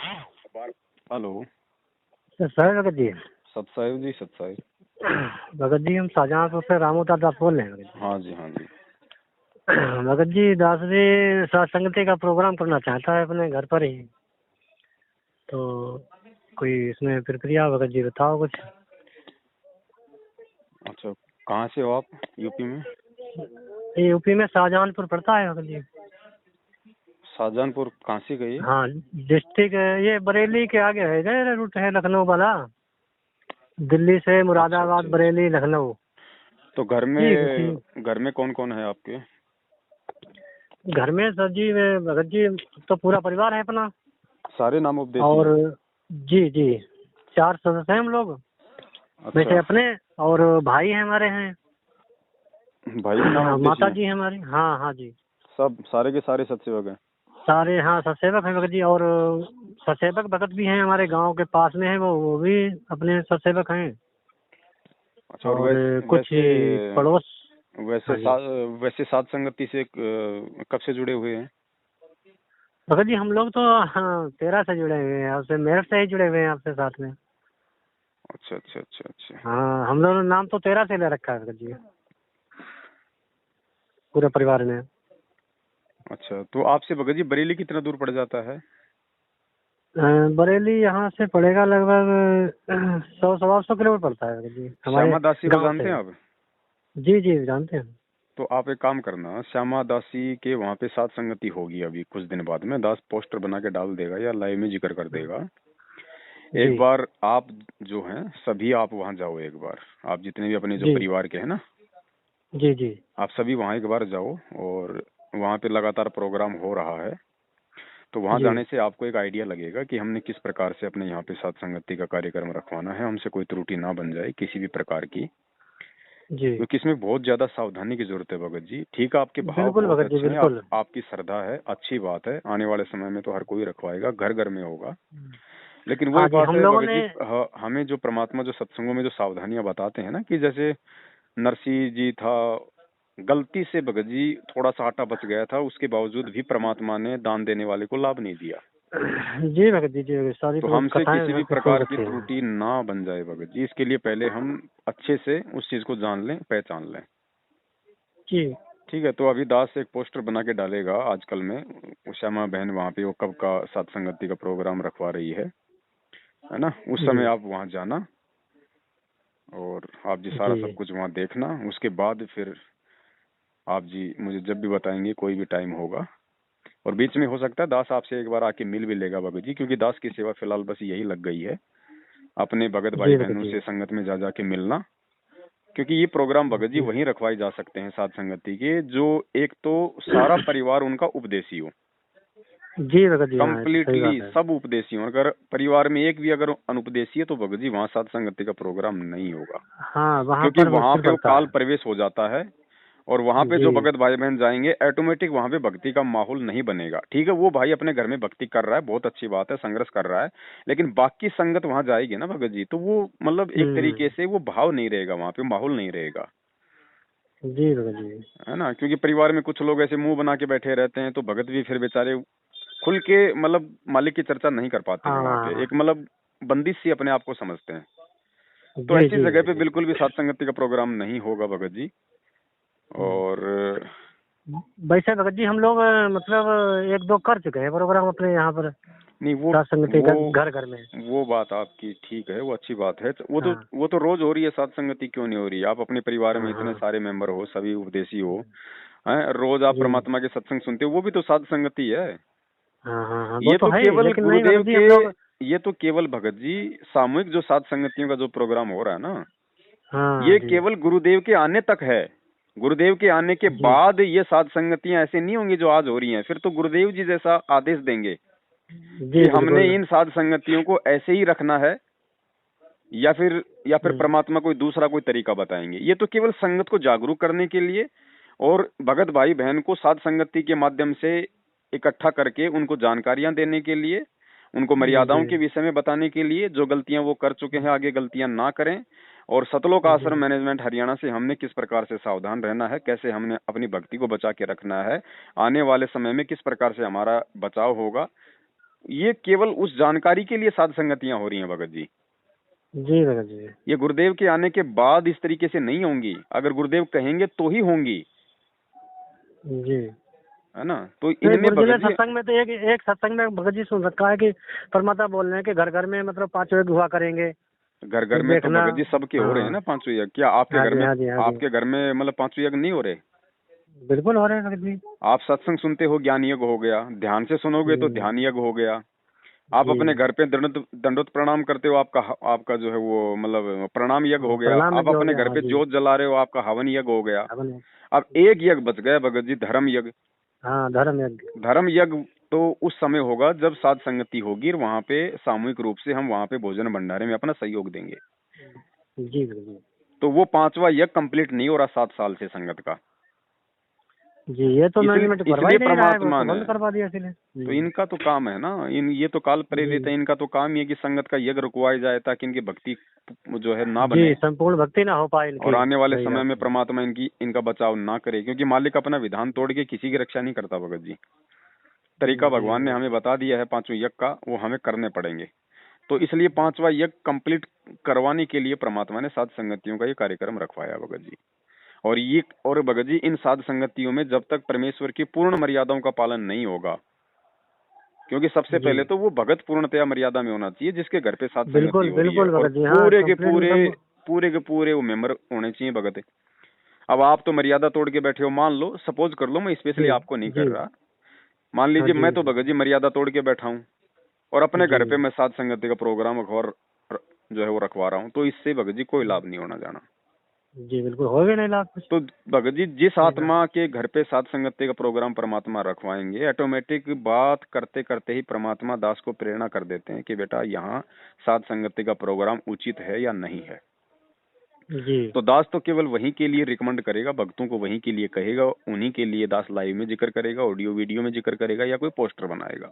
Hello. Sir Bhagat ji. सतसाहिब जी, सतसाहिब। भगत जी हम शाहजहांपुर से रामू दास बोल रहे हैं भगत हाँ जी, हाँ जी। जी। भगत जी दास जी सत्संगति का प्रोग्राम करना चाहता है अपने घर पर ही, तो कोई इसमें प्रक्रिया भगत जी बताओ कुछ। अच्छा, कहाँ से हो आप? यूपी में? ये यूपी में शाहजहांपुर पड़ता है भगत जी। शाहजहांपुर कहाँ से गई? हाँ, डिस्ट्रिक्ट ये बरेली के आगे है, गए रूट है लखनऊ वाला, दिल्ली से मुरादाबाद अच्छा। बरेली लखनऊ। तो घर में कौन कौन है आपके? घर में सर जी मैं भगत जी तो पूरा परिवार है अपना। सारे नाम उपदेशी और हैं? जी जी 4 सदस्य हैं हम लोग। वैसे अच्छा, अपने और भाई हैं हमारे हैं, भाई भी नाम उपदेशी माता हैं? जी हैं हमारी। हाँ हाँ जी, सब सारे के सारे सतसेवक हैं? सारे हाँ सतसेवक हैं भगत जी। और सतसेवक भगत भी हैं हमारे गांव के पास में है, वो भी अपने सतसेवक हैं। अच्छा। और और कुछ पड़ोस। हाँ जी वैसे साध संगति से कब से जुड़े हुए हैं? भगत जी हम लोग तो हाँ 13 से जुड़े हुए हैं, आपसे मेरठ से ही जुड़े हुए हैं आपसे साथ में। अच्छा अच्छा अच्छा अच्छा। हाँ हम लोगों ने नाम तो 13 से ले रखा है भगत जी पूरे परिवार में। अच्छा, तो आपसे भगत जी बरेली कितना दूर पड़ जाता है? बरेली यहाँ से पड़ेगा लगभग 100-125 किलोमीटर पड़ता है भगत जी हमारे श्यामा दासी को गांव जानते से। हैं आप? जी जी जानते हैं। तो आप एक काम करना, श्यामा दासी के वहाँ पे सात संगति होगी अभी कुछ दिन बाद में। दास पोस्टर बना के डाल देगा या लाइव में जिक्र कर देगा। एक जी बार आप जो हैं सभी आप वहाँ जाओ। एक बार आप जितने भी अपने जो जी परिवार के हैं ना, जी जी आप सभी वहाँ एक बार जाओ। और वहाँ पे लगातार प्रोग्राम हो रहा है, तो वहाँ जी जाने से आपको एक आइडिया लगेगा कि हमने किस प्रकार से अपने यहाँ पे सात संगति का कार्यक्रम रखवाना है। हमसे कोई त्रुटि ना बन जाए किसी भी प्रकार की, जी क्योंकि इसमें बहुत ज्यादा सावधानी की जरूरत है भगत जी। ठीक है, आपके भाव बिल्कुल बहुत भगत जी अच्छे हैं, बिल्कुल। आपकी श्रद्धा है, अच्छी बात है। आने वाले समय में तो हर कोई रखवाएगा, घर घर में होगा। लेकिन वही हाँ जी बात हम है लोगों भगत ने। जी, हमें जो परमात्मा जो सत्संगों में जो सावधानियां बताते हैं ना, कि जैसे नरसिंह जी था, गलती से भगत जी थोड़ा सा आटा बच गया था, उसके बावजूद भी परमात्मा ने दान देने वाले को लाभ नहीं दिया। जी भगत जी सारी तो तो हमसे कथाएं किसी भी सुन प्रकार की रखी हैं। त्रुटि ना बन जाए भगत जी, इसके लिए पहले हम अच्छे से उस चीज को जान लें, पहचान लें। जी ठीक है, तो अभी दास एक पोस्टर बना के डालेगा आजकल में। श्यामा बहन वहाँ पे वो कब का सत्संगति का प्रोग्राम रखवा रही है ना। उस जी समय आप वहाँ जाना और आप जी सारा सब जी कुछ वहाँ देखना। उसके बाद फिर आप जी मुझे जब भी बताएंगे, कोई भी टाइम होगा। और बीच में हो सकता है दास आपसे एक बार आके मिल भी लेगा भगत जी, क्योंकि दास की सेवा फिलहाल बस यही लग गई है, अपने भगत भाई जी भगत बहनों जी से संगत में जा जाके मिलना। क्योंकि ये प्रोग्राम भगत जी जी वहीं रखवाए जा सकते हैं साध संगति के, जो एक तो सारा परिवार उनका उपदेशी हो, जी भगत जी हाँ ये तो सही कंप्लीटली बात है। सब उपदेशी हो। अगर परिवार में एक भी अगर अनुपदेशी है तो भगत जी वहाँ साध संगति का प्रोग्राम नहीं होगा, हाँ वहाँ क्योंकि पर वहाँ मुश्किल पे वो पड़ता काल है। प्रवेश हो जाता है। और वहाँ पे जी जो भगत भाई बहन जाएंगे, ऑटोमेटिक वहाँ पे भक्ति का माहौल नहीं बनेगा। ठीक है, वो भाई अपने घर में भक्ति कर रहा है, बहुत अच्छी बात है, संघर्ष कर रहा है, लेकिन बाकी संगत वहाँ जाएगी ना भगत जी, तो वो मतलब एक तरीके से वो भाव नहीं रहेगा, वहाँ पे माहौल नहीं रहेगा, जी भगत जी है ना। क्योंकि परिवार में कुछ लोग ऐसे मुंह बना के बैठे रहते हैं, तो भगत भी फिर बेचारे खुल के मतलब मालिक की चर्चा नहीं कर पाते हैं। वहाँ पे हाँ एक मतलब बंदिश सी अपने आप को समझते हैं। तो जी ऐसी जी जगह भगत पे जी। बिल्कुल भी सत्संगति का प्रोग्राम नहीं होगा भगत जी। और वैसे भगत जी हम लोग मतलब 1-2 कर चुके हैं प्रोग्राम अपने यहाँ पर नहीं, सत्संगति वो घर घर में। वो बात आपकी ठीक है, वो अच्छी बात है। हाँ वो तो रोज हो रही है, सत्संगति क्यों नहीं हो रही है? आप अपने परिवार में हाँ इतने हाँ सारे मेंबर हो, सभी उपदेशी हो, हैं, रोज आप जी परमात्मा के सत्संग सुनते हो, वो भी तो साध संगति है। हाँ वो ये तो तो है ही, केवल लेकिन नहीं गुरुदेव भगत जी के, हम लोग। ये तो केवल भगत जी सामूहिक जो साध संगतियों का जो प्रोग्राम हो रहा है ना, हाँ ये जी केवल गुरुदेव के आने तक है। गुरुदेव के आने के जी बाद ये साध संगतियां ऐसे नहीं होंगी जो आज हो रही हैं। फिर तो गुरुदेव जी जैसा आदेश देंगे कि जी हमने बिल्कुल। इन साध संगतियों को ऐसे ही रखना है, या फिर हम्म, परमात्मा कोई दूसरा कोई तरीका बताएंगे। ये तो केवल संगत को जागरूक करने के लिए और भगत भाई बहन को साध संगति के माध्यम से इकट्ठा करके उनको जानकारियां देने के लिए, उनको जी मर्यादाओं के विषय में बताने के लिए, जो गलतियां वो कर चुके हैं आगे गलतियां ना करें। और सतलोक जी आश्रम मैनेजमेंट हरियाणा से हमने किस प्रकार से सावधान रहना है, कैसे हमने अपनी भक्ति को बचा के रखना है, आने वाले समय में किस प्रकार से हमारा बचाव होगा, ये केवल उस जानकारी के लिए साध संगतियां हो रही हैं भगत जी। जी भगत जी। ये गुरुदेव के आने के बाद इस तरीके से नहीं होंगी, अगर गुरुदेव कहेंगे तो ही होंगी, जी। है ना। तो नहीं, इनमें गुरुजी ने भगत जी, सत्संग में तो एक सत्संग में भगत जी सुन रखा है कि परमात्मा बोल रहे हैं कि घर घर में मतलब 5 यज्ञ हुआ करेंगे, घर घर फिर में तो देखना। भगत जी सबके हो रहे हैं हाँ ना 500 यज्ञ। क्या आपके हाँ घर जी, में, हाँ जी, हाँ जी, आपके घर में मतलब 500 यज्ञ नहीं हो रहे? बिल्कुल हो रहे हैं भगत जी। आप सत्संग सुनते हो, ज्ञान यज्ञ हो गया, ध्यान से सुनोगे तो ध्यान यज्ञ हो गया। आप जी। अपने घर पे दंडोत प्रणाम करते हो, आपका आपका जो है वो मतलब प्रणाम यज्ञ हो गया। प्रणाम में आप जो हो अपने गया, घर हाँ पे जी। जोत जला रहे हो, आपका हवन यज्ञ हो गया। हवन है। अब एक यज्ञ बच गया भगत जी, धर्म यज्ञ। हाँ, धर्म यज्ञ। धर्म यज्ञ तो उस समय होगा जब साध संगति होगी और वहां पे सामूहिक रूप से हम वहां पे भोजन भंडारे में अपना सहयोग देंगे। जी भगत जी। तो वो 5वां यज्ञ कंप्लीट नहीं हो रहा 7 साल से संगत का। जी, ये तो इसलिए मैनेजमेंट करवा इसलिए ही नहीं रहा है, वो परमात्मा तो ने, बंद करवा दिया इसलिए। तो इनका तो काम है ना, इन ये तो काल प्रेरित है, जी इनका तो काम ही है कि संगत का यज्ञ रुकवाया जाए ताकि इनकी भक्ति जो है ना जी, बने, संपूर्ण भक्ति ना हो पाए और इनकी। आने वाले सही समय बात में है। परमात्मा इनका बचाव ना करे, क्योंकि मालिक अपना विधान तोड़ के किसी की रक्षा नहीं करता भगत जी। तरीका जी भगवान ने भगत हमें जी। बता दिया है 5वें यज्ञ का, वो हमें करने पड़ेंगे। तो इसलिए 5वां यज्ञ कंप्लीट करवाने के लिए परमात्मा ने साध संगतियों का ये कार्यक्रम रखवाया भगत जी। और भगत जी, इन साध संगतियों में जब तक परमेश्वर की पूर्ण मर्यादाओं का पालन नहीं होगा, क्योंकि सबसे जी पहले तो वो भगत पूर्णतया मर्यादा में होना चाहिए जिसके घर पे साध संगति बिल्कुल हो रही है, बिल्कुल और भगत जी। हाँ, पूरे के कंप्लीट पूरे मतलब। पूरे के पूरे वो मेंबर होने चाहिए भगत। अब आप तो मर्यादा तोड़ के बैठे हो, मान लो, सपोज कर लो, मैं स्पेशली जी आपको नहीं जी। कर रहा, मान हाँ लीजिए जी मैं तो भगत जी मर्यादा तोड़ के बैठा हूँ और अपने जी घर पे मैं साध संगति का प्रोग्राम और जो है वो रखवा रहा हूँ, तो इससे भगत जी कोई लाभ नहीं होना जाना। जी, बिल्कुल हो गए नहीं लाभ कुछ। तो भगत जी, जिस सही बात। आत्मा के घर पे साध संगति का प्रोग्राम परमात्मा रखवाएंगे, ऑटोमेटिक बात करते करते ही परमात्मा दास को प्रेरणा कर देते हैं कि बेटा यहाँ साध संगति का प्रोग्राम उचित है या नहीं है। जी तो दास तो केवल वहीं के लिए रिकमेंड करेगा, भक्तों को वहीं के लिए कहेगा, उन्हीं के लिए दास लाइव में जिक्र करेगा, ऑडियो वीडियो में जिक्र करेगा या कोई पोस्टर बनाएगा।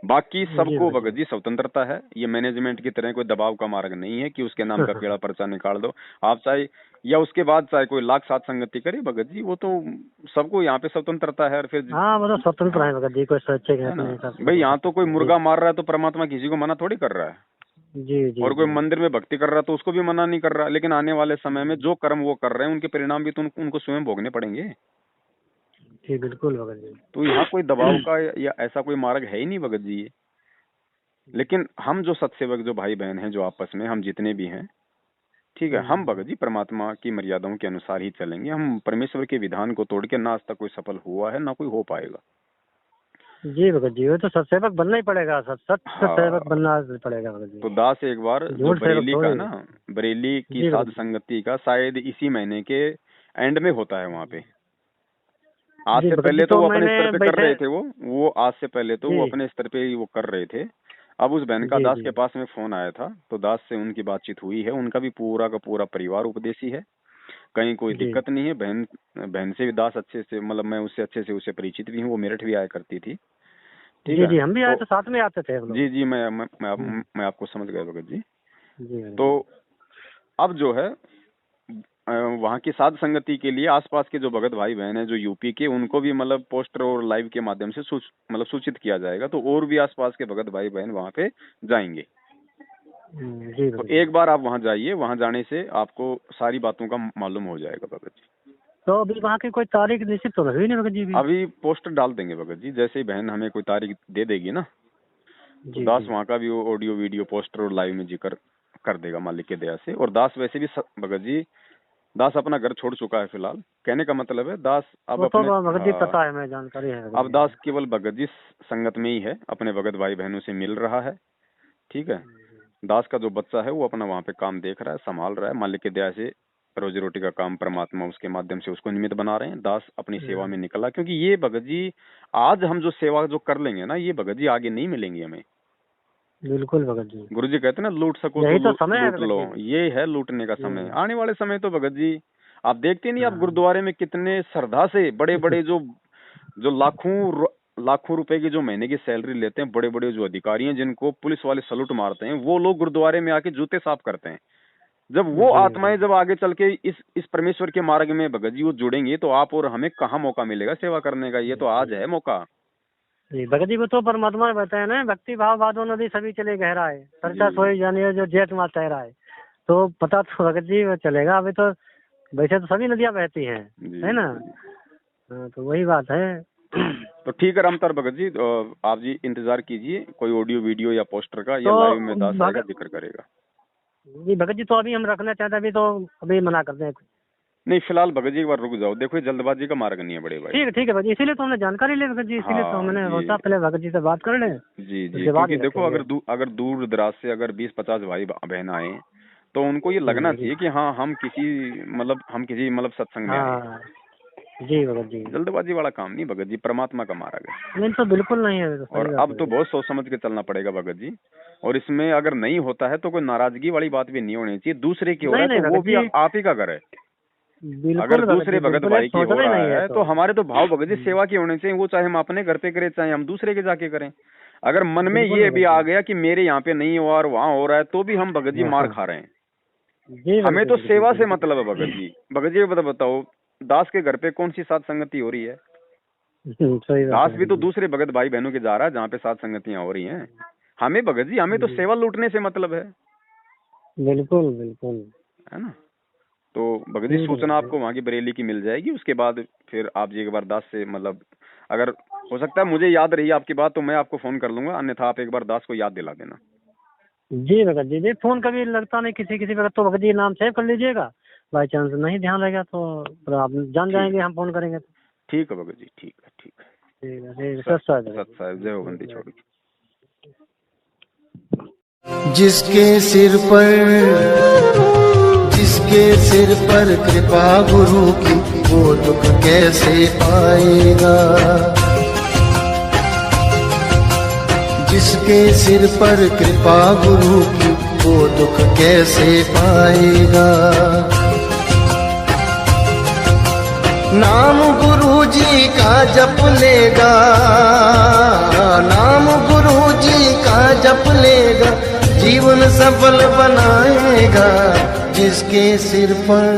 बाकी जी सबको भगत भगत जी। जी स्वतंत्रता है, ये मैनेजमेंट की तरह कोई दबाव का मार्ग नहीं है कि उसके नाम का पेड़ा पर्चा निकाल दो आप चाहे, या उसके बाद चाहे कोई लाख साथ संगति करे भगत जी, वो तो सबको यहाँ पे स्वतंत्रता है। और फिर हाँ, वो तो स्वतंत्र हाँ, है भगत जी, कोई स्वैच्छिक है है ना अपने हिसाब से भाई, वो कर यहाँ तो कोई सकते हैं। जी मुर्गा मार रहा है तो परमात्मा किसी को मना थोड़ी कर रहा है, जी जी और कोई जी। मंदिर में भक्ति कर रहा है तो उसको भी मना नहीं कर रहा, लेकिन आने वाले समय में जो कर्म वो कर रहे हैं उनके परिणाम भी तो उनको स्वयं भोगने पड़ेंगे। जी बिल्कुल भगत तो यहाँ कोई दबाव जी। का या ऐसा कोई मार्ग है ही नहीं भगत जी ये। लेकिन हम जो सत्सेवक, जो भाई बहन हैं, जो आपस में हम जितने भी हैं, ठीक है, हम भगत जी परमात्मा की मर्यादाओं के अनुसार ही चलेंगे। हम परमेश्वर के विधान को तोड़ के ना आज तक कोई सफल हुआ है, ना कोई हो पाएगा। जी भगत जी, वो तो सत्सेवक बनना ही पड़ेगा, सत्य हाँ, सेवक बनना पड़ेगा भगत तो जी। दास एक बार जो झूठ सेवक बरेली का थोड़ी। ना, बरेली की जी साध भगत जी। संगति का शायद इसी महीने के एंड में होता है वहां पे। आज जी से भगत जी, पहले तो तो वो अपने मैंने स्तर पे कर वैसे। रहे थे, वो आज से पहले तो वो जी अपने स्तर पे ही वो कर रहे थे। अब उस बहन का जी दास जी के पास में फोन आया था, तो दास से उनकी बातचीत हुई है। उनका भी पूरा का पूरा परिवार उपदेशी है, कहीं कोई जी दिक्कत नहीं है। बहन बहन से भी दास अच्छे से, मतलब मैं उससे अच्छे से उसे परिचित भी हूँ, वो मेरठ भी आया करती थी। ठीक जी है, जी, हम भी आए तो तो साथ में आते थे हम लोग। जी जी, हम्म, मैं आपको समझ गया भगत जी। जी भगत तो जी। अब जो है वहाँ की साध संगति के लिए आसपास के जो भगत भाई बहन हैं जो यूपी के, उनको भी मतलब पोस्टर और लाइव के माध्यम से मतलब सूचित किया जाएगा, तो और भी आसपास के भगत भाई बहन वहाँ पे जाएंगे। जी तो भगत जी। एक बार आप वहाँ जाइए, वहाँ जाने से आपको सारी बातों का मालूम हो जाएगा भगत जी। तो अभी वहाँ की कोई तारीख निश्चित तो हुई नहीं भगत जी अभी। अभी पोस्टर डाल देंगे भगत जी, जैसे ही बहन हमें कोई तारीख दे देगी ना, तो जी दास जी वहाँ का भी ऑडियो वीडियो पोस्टर और लाइव में जिक्र कर देगा मालिक के दया से। और दास वैसे भी भगत जी, दास अपना घर छोड़ चुका है फिलहाल, कहने का मतलब है दास अब वो तो अपने, भगत जी पता है, मैं जानकारी है भगत अब जी दास हमें। केवल भगत जी संगत में ही है, अपने भगत भाई बहनों से मिल रहा है। ठीक है, दास का जो बच्चा है वो अपना वहाँ पे काम देख रहा है, संभाल रहा है, मालिक की दया से रोजी रोटी का काम परमात्मा उसके माध्यम से उसको निमित्त बना रहे हैं। दास अपनी सेवा में निकला, क्योंकि ये भगत जी आज हम जो सेवा जो कर लेंगे ना, ये भगत जी आगे नहीं मिलेंगी हमें। बिल्कुल भगत जी। गुरु जी कहते हैं ना, लूट सको तो यही तो समय है लूट भगत लो, जी। ये है लूटने का समय। आने वाले समय तो भगत जी आप देखते नहीं, आप हाँ। गुरुद्वारे में कितने श्रद्धा से बड़े बड़े जो जो लाखों रुपए की जो महीने की सैलरी लेते हैं, बड़े बड़े जो अधिकारी हैं जिनको पुलिस वाले सलूट मारते हैं, वो लोग गुरुद्वारे में आके जूते साफ करते हैं। जब वो जी आत्माएं जब आगे चल के इस परमेश्वर के मार्ग में भगत जी वो जुड़ेंगे, तो आप और हमें कहाँ मौका मिलेगा सेवा करने का? ये तो आज जी है मौका। जी भगत जी, वो तो परमात्मा ने बताया ना, भक्ति भाव बाधो नदी सभी चले गहरा है, चर्चा सोई जानिए जो जेठ मास तैरा है। तो पता तो भगत जी वो चलेगा। अभी तो वैसे तो सभी नदियां बहती हैं, है ना। हाँ, तो वही बात है। तो ठीक है रामतार भगत जी, आप जी इंतजार कीजिए, कोई ऑडियो वीडियो या पोस्टर का या तो लाइव में दास आएगा, जिक्र करेगा। जी भगत जी, तो अभी हम रखना चाहते हैं, अभी तो अभी मना कर दें। नहीं फिलहाल भगत जी एक बार रुक जाओ, देखो ये जल्दबाजी का मार्ग नहीं है बड़े भाई। ठीक है भगत जी, इसीलिए तो हमने जानकारी ली भगत जी, इसीलिए तो हमने सोचा पहले भगत जी से बात कर लें। जी जी, क्योंकि देखो अगर दूर दराज से अगर 20-50 भाई बहन आए तो उनको ये लगना चाहिए कि हाँ हम किसी सत्संग में आए। जी भगत जी, जल्दबाजी वाला काम नहीं भगत जी, परमात्मा का मार्ग है। नहीं तो बिल्कुल नहीं है। और अब तो बहुत सोच समझ के चलना पड़ेगा भगत जी, और इसमें अगर नहीं होता है तो कोई नाराजगी वाली बात भी नहीं होनी चाहिए। दूसरे की हो रहा है तो वो भी आप ही का घर है। अगर दूसरे भगत भाई की हो रहा है तो हमारे तो भाव भगत जी सेवा के होने चाहिए, वो चाहे हम अपने घर पे करें चाहे हम दूसरे के जाके करें। अगर मन में ये भी आ गया कि मेरे यहाँ पे नहीं हो और वहाँ हो रहा है तो भी हम भगत जी मार खा रहे हैं। हमें तो सेवा से मतलब है भगत जी। भगत जी बताओ, दास के घर पे कौन सी सात संगति हो रही है? दास भी तो दूसरे भगत भाई बहनों के जा रहा है जहाँ पे सात संगतियां हो रही हैं। हमें भगत जी हमें तो सेवा लूटने से मतलब है। बिल्कुल बिल्कुल, है ना। तो भगत जी सूचना आपको वहाँ की बरेली की मिल जाएगी, उसके बाद फिर आप जी एक बार दास से अगर हो सकता है मुझे याद रही आपकी बात तो मैं आपको फोन कर लूंगा, अन्यथा आप एक बार दास को याद दिला देना। जी भगत जी, फोन कभी लगता नहीं किसी वक्त, तो भगत जी नाम सेव कर लीजिएगा, बाई चांस नहीं ध्यान रहेगा तो आप जान जाएंगे, हम फोन करेंगे। ठीक है भगत जी, ठीक है। सत साहिब, जय हो बंदी छोड़। जिसके सिर पर कृपा गुरु की, वो दुख कैसे पाएगा। जिसके सिर पर कृपा गुरु की, वो दुख कैसे पाएगा। नाम गुरु जी का जप लेगा, नाम गुरु जी का जप लेगा, जीवन सफल बनाएगा। जिसके सिर पर